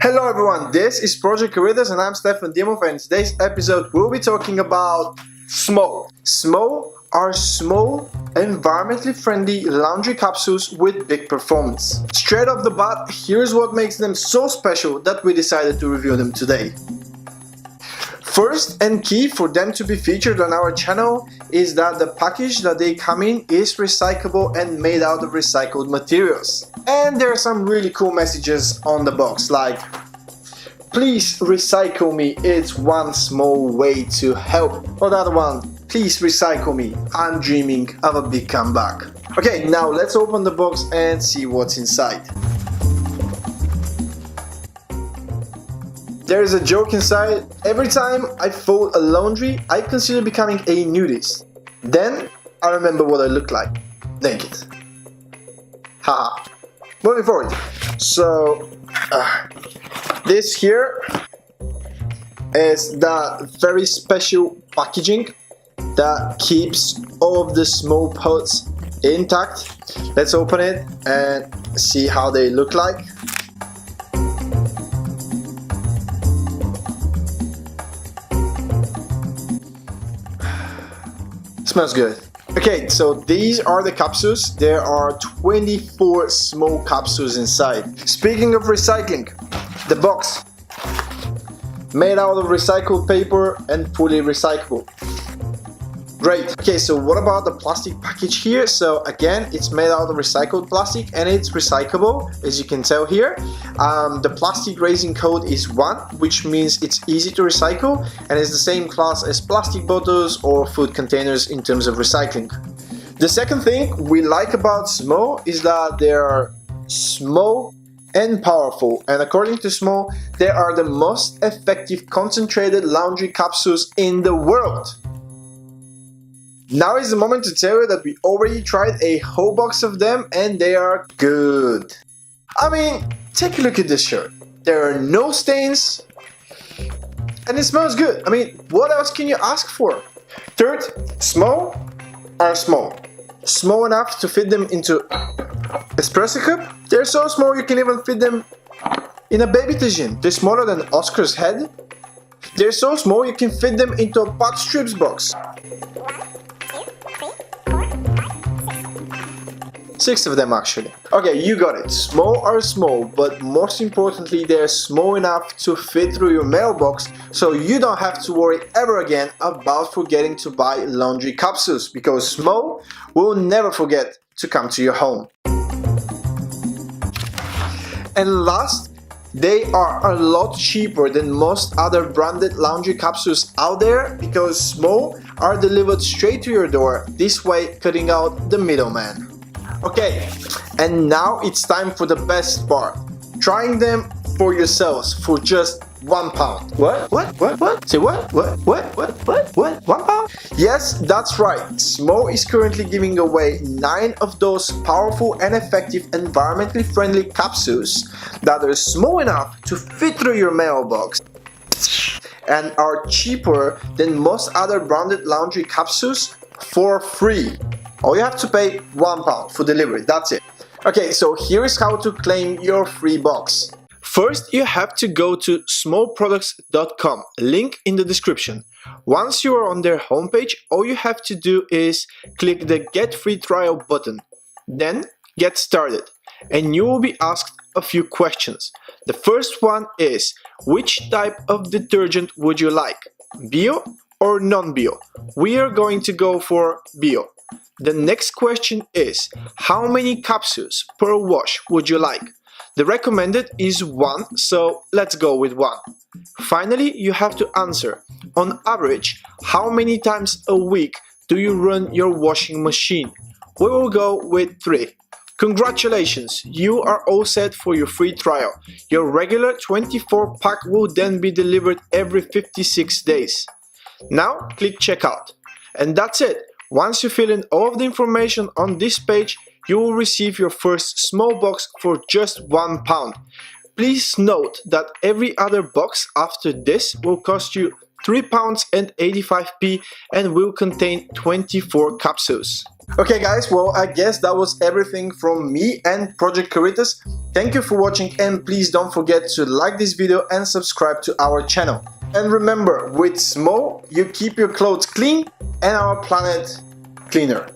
Hello everyone, this is Project Caritas and I'm Stefan Dimov, and in today's episode we'll be talking about Smo. Smo are small, environmentally friendly laundry capsules with big performance. Straight off the bat, here's what makes them so special that we decided to review them today. First and key for them to be featured on our channel is that the package that they come in is recyclable and made out of recycled materials. And there are some really cool messages on the box like, please recycle me, it's one small way to help. Or the other one, please recycle me, I'm dreaming of a big comeback. Okay, now let's open the box and see what's inside. There is a joke inside. Every time I fold a laundry, I consider becoming a nudist. Then I remember what I look like. Naked. Haha. Moving forward. So, this here is the very special packaging that keeps all of the small pods intact. Let's open it and see how they look like. Smells good. Okay, so these are the capsules. There are 24 small capsules inside. Speaking of recycling, the box made out of recycled paper and fully recyclable. Great. Okay, so what about the plastic package here? So again, it's made out of recycled plastic and it's recyclable, as you can tell here. The plastic raising code is 1, which means it's easy to recycle and is the same class as plastic bottles or food containers in terms of recycling. The second thing we like about Smo is that they are small and powerful, and according to Smo, they are the most effective concentrated laundry capsules in the world. Now is the moment to tell you that we already tried a whole box of them and they are good. I mean, take a look at this shirt. There are no stains and it smells good. I mean, what else can you ask for? Third, small are small. Small enough to fit them into espresso cup. They're so small you can even fit them in a baby tagine. They're smaller than Oscar's head. They're so small you can fit them into a pot strips box. 6 of them actually. Okay, you got it. Small are small, but most importantly, they're small enough to fit through your mailbox, so you don't have to worry ever again about forgetting to buy laundry capsules, because Smo will never forget to come to your home. And last, they are a lot cheaper than most other branded laundry capsules out there, because Smo are delivered straight to your door, this way cutting out the middleman. Okay, and now it's time for the best part. Trying them for yourselves for just £1. What? Say what? What? £1? Yes, that's right. Smo is currently giving away 9 of those powerful and effective environmentally friendly capsules that are small enough to fit through your mailbox and are cheaper than most other branded laundry capsules for free. All you have to pay £1 for delivery, that's it. Okay, so here is how to claim your free box. First, you have to go to smoproducts.com, link in the description. Once you are on their homepage, all you have to do is click the Get Free Trial button. Then, get started. And you will be asked a few questions. The first one is, which type of detergent would you like? Bio or non-bio? We are going to go for bio. The next question is, how many capsules per wash would you like? The recommended is 1, so let's go with 1. Finally, you have to answer, on average, how many times a week do you run your washing machine? We will go with 3. Congratulations, you are all set for your free trial. Your regular 24 pack will then be delivered every 56 days. Now, click checkout. And that's it. Once you fill in all of the information on this page, you will receive your first small box for just £1. Please note that every other box after this will cost you £3.85 and will contain 24 capsules. Okay guys, well I guess that was everything from me and Project Caritas. Thank you for watching, and please don't forget to like this video and subscribe to our channel. And remember, with Smo, you keep your clothes clean and our planet cleaner.